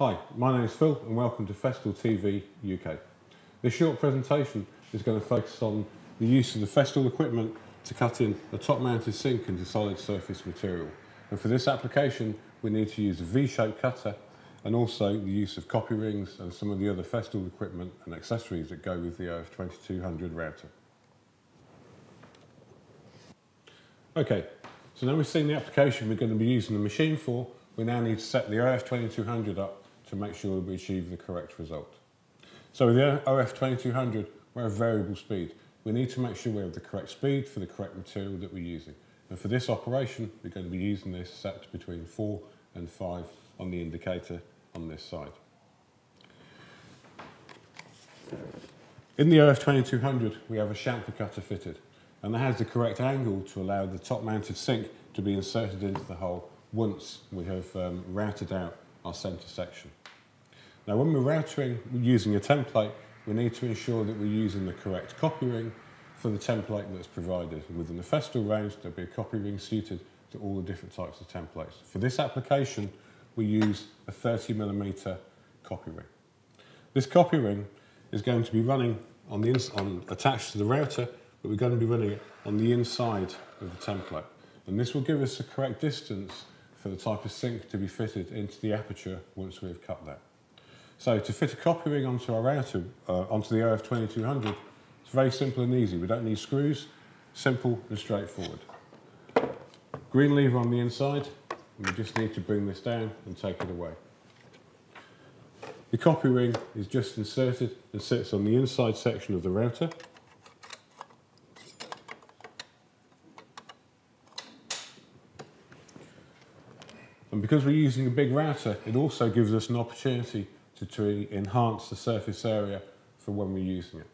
Hi, my name is Phil and welcome to Festool TV UK. This short presentation is going to focus on the use of the Festool equipment to cut in a top-mounted sink into solid surface material. And for this application we need to use a V-shaped cutter and also the use of copy rings and some of the other Festool equipment and accessories that go with the OF2200 router. Okay, so now we've seen the application we're going to be using the machine for, we now need to set the OF2200 up to make sure that we achieve the correct result. So with the OF2200, we're at variable speed. We need to make sure we have the correct speed for the correct material that we're using. And for this operation, we're going to be using this set between 4 and 5 on the indicator on this side. In the OF2200, we have a chamfer cutter fitted, and that has the correct angle to allow the top-mounted sink to be inserted into the hole once we have routed out our centre section. Now when we're routing using a template, we need to ensure that we're using the correct copy ring for the template that's provided. And within the Festool range, there'll be a copy ring suited to all the different types of templates. For this application, we use a 30mm copy ring. This copy ring is going to be running attached to the router, but we're going to be running it on the inside of the template. And this will give us the correct distance for the type of sink to be fitted into the aperture once we've cut that. So to fit a copy ring onto our router, onto the OF2200, it's very simple and easy. We don't need screws, simple and straightforward. Green lever on the inside, and we just need to bring this down and take it away. The copy ring is just inserted and sits on the inside section of the router. And because we're using a big router, it also gives us an opportunity to enhance the surface area for when we're using it.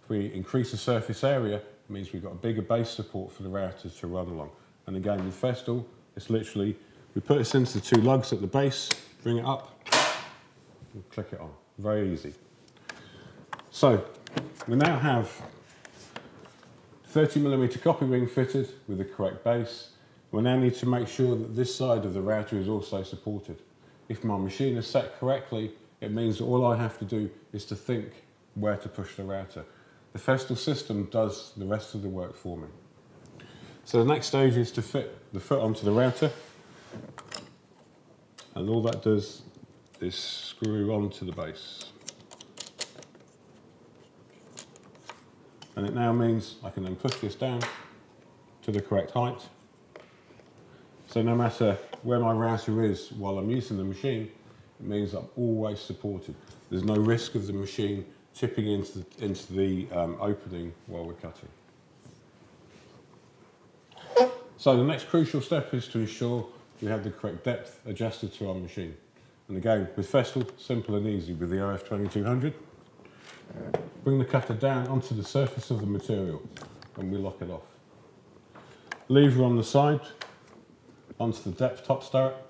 If we increase the surface area, it means we've got a bigger base support for the router to run along. And again, with Festool, it's literally, we put this into the two lugs at the base, bring it up, and click it on. Very easy. So, we now have 30mm copy ring fitted with the correct base. We now need to make sure that this side of the router is also supported. If my machine is set correctly, it means that all I have to do is to think where to push the router. The Festool system does the rest of the work for me. So the next stage is to fit the foot onto the router, and all that does is screw onto the base. And it now means I can then push this down to the correct height. So no matter where my router is while I'm using the machine, it means I'm always supported. There's no risk of the machine tipping into the opening while we're cutting. So the next crucial step is to ensure we have the correct depth adjusted to our machine. And again, with Festool, simple and easy with the OF2200. Bring the cutter down onto the surface of the material and we lock it off. Lever on the side onto the depth top stirrup,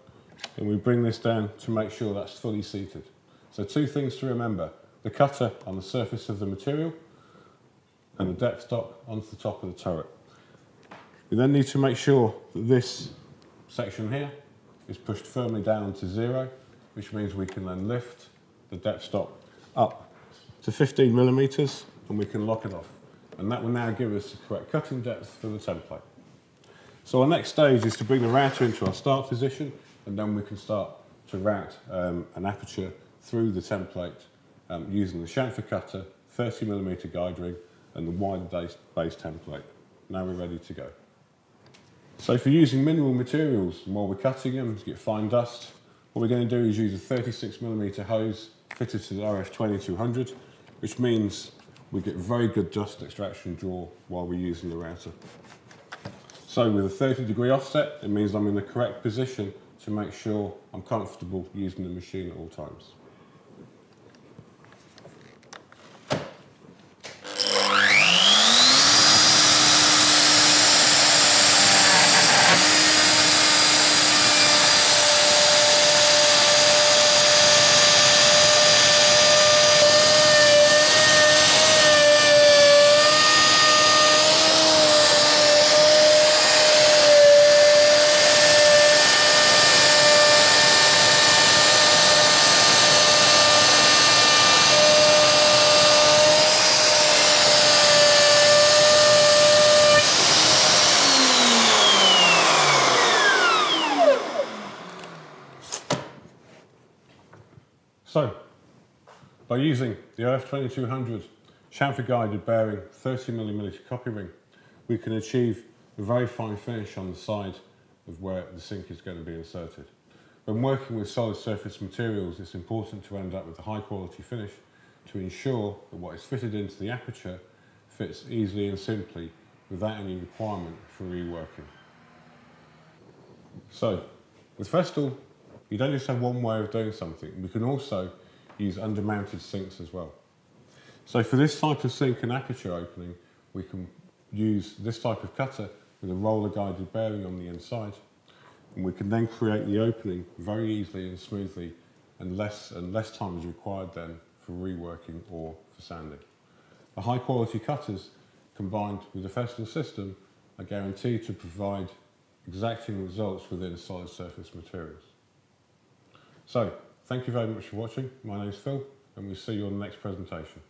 and we bring this down to make sure that's fully seated. So two things to remember: the cutter on the surface of the material and the depth stop onto the top of the turret. We then need to make sure that this section here is pushed firmly down to 0, which means we can then lift the depth stop up to 15mm and we can lock it off. And that will now give us the correct cutting depth for the template. So our next stage is to bring the router into our start position, and then we can start to route an aperture through the template using the chamfer cutter, 30mm guide ring and the wider base template. Now we're ready to go. So for using minimal materials while we're cutting them to get fine dust, what we're going to do is use a 36mm hose fitted to the OF2200, which means we get very good dust extraction draw while we're using the router. So with a 30-degree offset, it means I'm in the correct position to make sure I'm comfortable using the machine at all times. So, by using the OF2200 chamfer guided bearing 30mm copy ring, we can achieve a very fine finish on the side of where the sink is going to be inserted. When working with solid surface materials, it's important to end up with a high quality finish to ensure that what is fitted into the aperture fits easily and simply without any requirement for reworking. So, with Festool, you don't just have one way of doing something, we can also use under-mounted sinks as well. So for this type of sink and aperture opening, we can use this type of cutter with a roller guided bearing on the inside, and we can then create the opening very easily and smoothly, and less time is required then for reworking or for sanding. The high quality cutters combined with the Festool system are guaranteed to provide exacting results within solid surface materials. So, thank you very much for watching. My name is Phil, and we'll see you on the next presentation.